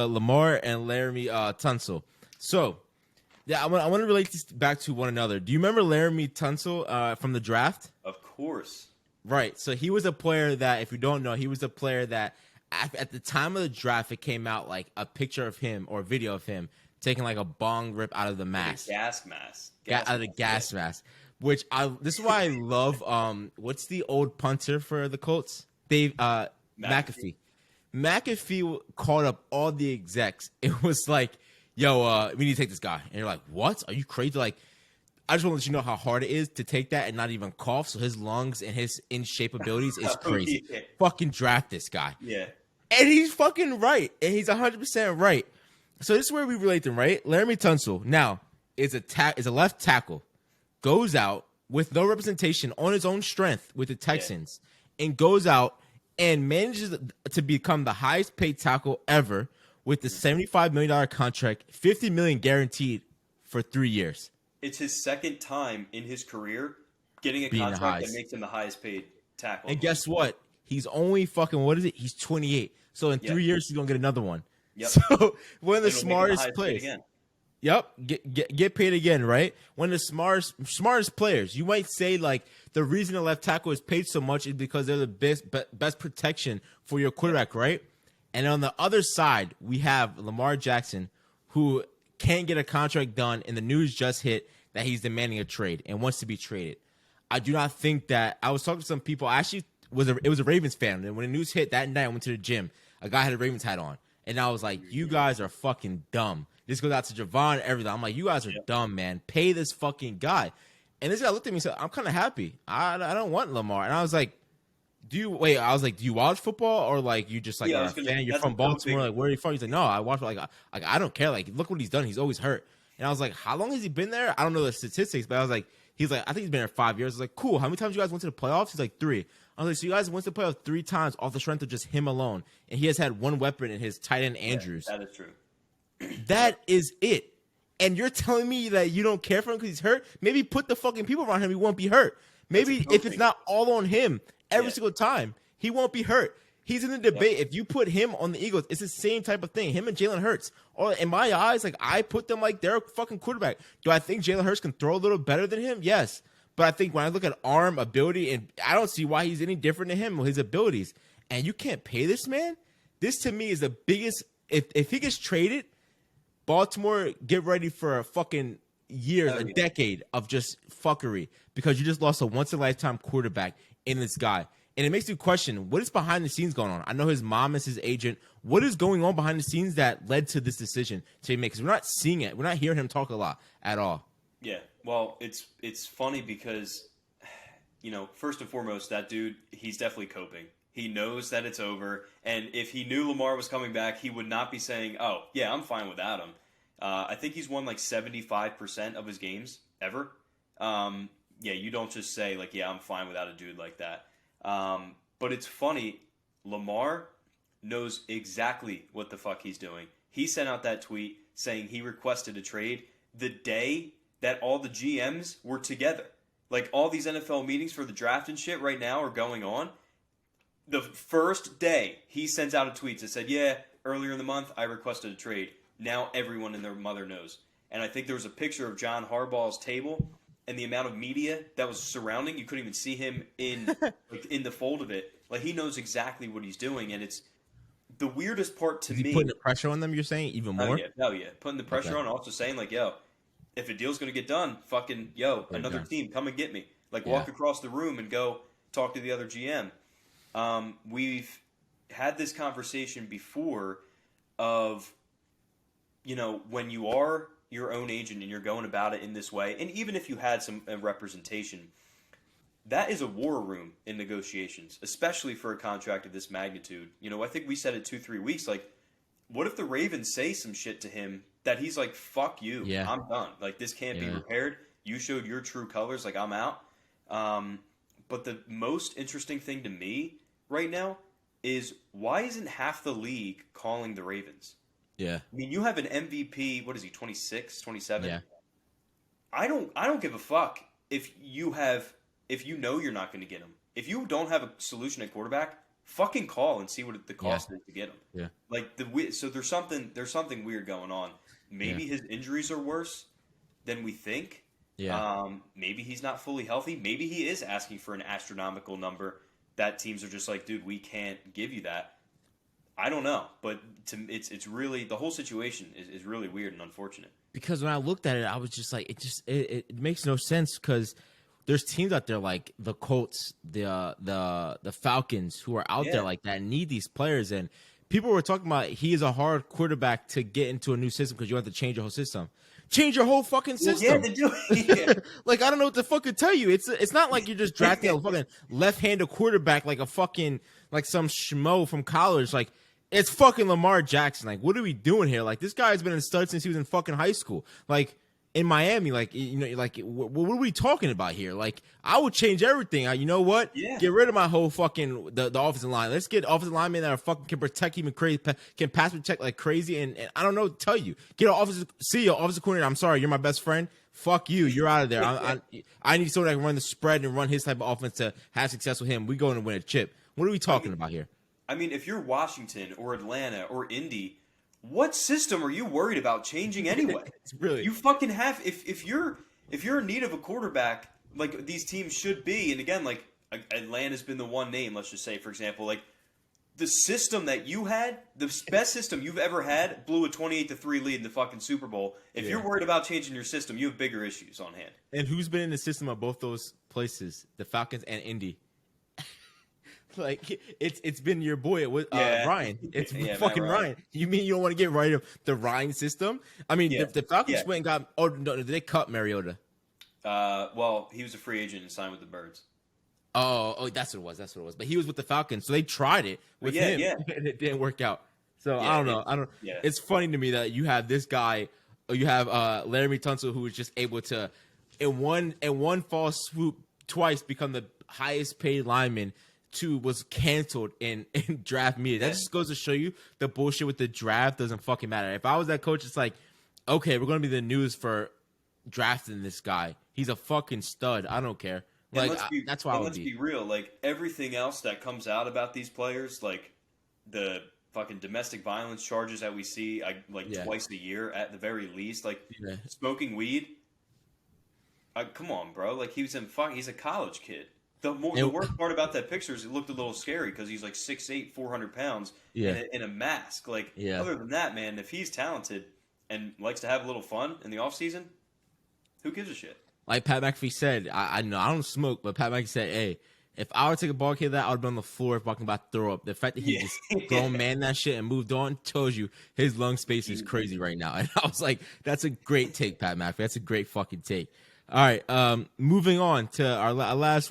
to Lamar and Laramie Tunsil. So, yeah, I want to relate this back to one another. Do you remember Laramie Tunsil from the draft? Of course. Right. So he was a player that, if you don't know, he was a player that at the time of the draft, it came out like a picture of him or a video of him taking like a bong rip out of the mask. Like a gas mask. Out of the gas mask. Which this is why I love. What's the old punter for the Colts? Dave McAfee. McAfee called up all the execs. It was like, yo, we need to take this guy. And you're like, what? Are you crazy? Like, I just want to let you know how hard it is to take that and not even cough. So his lungs and his in-shape abilities is crazy. Yeah. Fucking draft this guy. Yeah. And he's fucking right. And he's 100% right. So this is where we relate them, right? Laramie Tunsil now is a left tackle. Goes out with no representation on his own strength with the Texans. Yeah. And goes out and manages to become the highest paid tackle ever with the $75 million contract, $50 million guaranteed for 3 years. It's his second time in his career getting a contract that makes him the highest paid tackle. And guess what? He's only fucking, he's 28. So in 3 years, he's going to get another one. Yep. So one of the smartest players. Yep. Get paid again, right? One of the smartest players. You might say, like, the reason the left tackle is paid so much is because they're the best protection for your quarterback, right? And on the other side, we have Lamar Jackson, who can't get a contract done, and the news just hit that he's demanding a trade and wants to be traded. I do not think that – I was talking to some people. It was a Ravens fan, and when the news hit that night, I went to the gym. A guy had a Ravens hat on, and I was like, you guys are fucking dumb. This goes out to Javon and everything. I'm like, you guys are dumb, man. Pay this fucking guy. And this guy looked at me and said, I'm kind of happy. I don't want Lamar. And I was like, do you watch football, or like you just like are a fan? You're from Baltimore. Like, where are you from? He's like, no, I watch. Like I don't care. Like, look what he's done. He's always hurt. And I was like, how long has he been there? I don't know the statistics, but I was like, he's like, I think he's been there 5 years. I was like, cool. How many times you guys went to the playoffs? He's like, 3. I was like, so you guys went to the playoffs 3 times off the strength of just him alone, and he has had one weapon in his tight end Andrews. Yeah, that is true. That is it. And you're telling me that you don't care for him because he's hurt? Maybe put the fucking people around him. He won't be hurt. Maybe if it's not all on him every single time, he won't be hurt. He's in the debate. If you put him on the Eagles, it's the same type of thing. Him and Jalen Hurts. Or in my eyes, like, I put them like they're a fucking quarterback. Do I think Jalen Hurts can throw a little better than him? Yes. But I think when I look at arm ability, and I don't see why he's any different than him with his abilities. And you can't pay this man? This to me is the biggest. If he gets traded, Baltimore, get ready for a fucking years, a decade of just fuckery, because you just lost a once-in-a-lifetime quarterback in this guy. And it makes you question, what is behind the scenes going on? I know his mom is his agent. What is going on behind the scenes that led to this decision to make? Because we're not seeing it. We're not hearing him talk a lot at all. Yeah, well, it's funny because, you know, first and foremost, that dude, he's definitely coping. He knows that it's over, and if he knew Lamar was coming back, he would not be saying, oh, yeah, I'm fine without him. I think he's won like 75% of his games ever. Yeah, you don't just say, like, yeah, I'm fine without a dude like that. But it's funny, Lamar knows exactly what the fuck he's doing. He sent out that tweet saying he requested a trade the day that all the GMs were together. Like, all these NFL meetings for the draft and shit right now are going on. The first day, he sends out a tweet that said, yeah, earlier in the month, I requested a trade. Now everyone and their mother knows. And I think there was a picture of John Harbaugh's table, and the amount of media that was surrounding, you couldn't even see him in the fold of it. Like, he knows exactly what he's doing, and it's the weirdest part to me. Putting the pressure on them, you're saying, even more? Oh, yeah. Putting the pressure on, also saying, like, yo, if a deal's going to get done, fucking, another team, come and get me. Like, walk across the room and go talk to the other GM. We've had this conversation before of, you know, when you are your own agent and you're going about it in this way, and even if you had some representation, that is a war room in negotiations, especially for a contract of this magnitude. You know, I think we said it 2-3 weeks, like, what if the Ravens say some shit to him that he's like, fuck you, I'm done. Like, this can't be repaired. You showed your true colors, like, I'm out. But the most interesting thing to me right now is, why isn't half the league calling the Ravens? Yeah. I mean, you have an MVP, what is he, 26, 27? Yeah. I don't give a fuck if you know you're not going to get him. If you don't have a solution at quarterback, fucking call and see what the cost is to get him. Yeah. Like so there's something weird going on. Maybe his injuries are worse than we think. Yeah. Maybe he's not fully healthy. Maybe he is asking for an astronomical number that teams are just like, dude, we can't give you that. I don't know, but it's really, the whole situation is really weird and unfortunate. Because when I looked at it, I was just like, it makes no sense, because there's teams out there like the Colts, the Falcons, who are out there like that and need these players. And people were talking about he is a hard quarterback to get into a new system because you have to change your whole system. Change your whole fucking system. Well, they do. Yeah. Like, I don't know what to fucking tell you. It's not like you're just drafting a fucking left-handed quarterback like a fucking, like some schmo from college. Like, it's fucking Lamar Jackson. Like, what are we doing here? Like, this guy's been a stud since he was in fucking high school. Like, in Miami, like, you know, like, what are we talking about here? Like, I would change everything. You know what? Yeah. Get rid of my whole fucking the offensive line. Let's get offensive linemen that are fucking can protect even crazy, can pass protect like crazy. And I don't know what to tell you. Get an offensive coordinator. I'm sorry, you're my best friend. Fuck you. You're out of there. I need someone that can run the spread and run his type of offense to have success with him. We going to win a chip. What are we talking about here? I mean, if you're Washington or Atlanta or Indy, what system are you worried about changing anyway? Really, you fucking have. If you're in need of a quarterback, like these teams should be, and again, like Atlanta's been the one name. Let's just say, for example, like the system that you had, the best system you've ever had, blew a 28-3 lead in the fucking Super Bowl. If you're worried about changing your system, you have bigger issues on hand. And who's been in the system of both those places, the Falcons and Indy? Like, it's been your boy Ryan. It's fucking Ryan. You mean you don't want to get rid of the Ryan system? I mean, the Falcons went and got. Oh no, did they cut Mariota? Well, he was a free agent and signed with the Birds. Oh, that's what it was. But he was with the Falcons, so they tried it with him, and it didn't work out. So I don't know. It's funny to me that you have this guy, or you have Laramie Tunsil, who is just able to, in one false swoop, twice become the highest paid lineman. Was canceled in draft media. That just goes to show you the bullshit with the draft doesn't fucking matter. If I was that coach, it's like, okay, we're going to be the news for drafting this guy. He's a fucking stud. I don't care. Like, that's why I would let's be real. Like, everything else that comes out about these players, like the fucking domestic violence charges that we see twice a year at the very least, like smoking weed. Come on, bro. Like, he's a college kid. The worst part about that picture is it looked a little scary because he's like 6'8", 400 pounds in a mask. Like, other than that, man, if he's talented and likes to have a little fun in the offseason, who gives a shit? Like Pat McAfee said, I know I don't smoke, but Pat McAfee said, hey, if I would take a ball kid that, I would be on the floor talking about throw up. The fact that he just grown man that shit and moved on tells you his lung space is crazy right now. And I was like, that's a great take, Pat McAfee. That's a great fucking take. All right, moving on to our last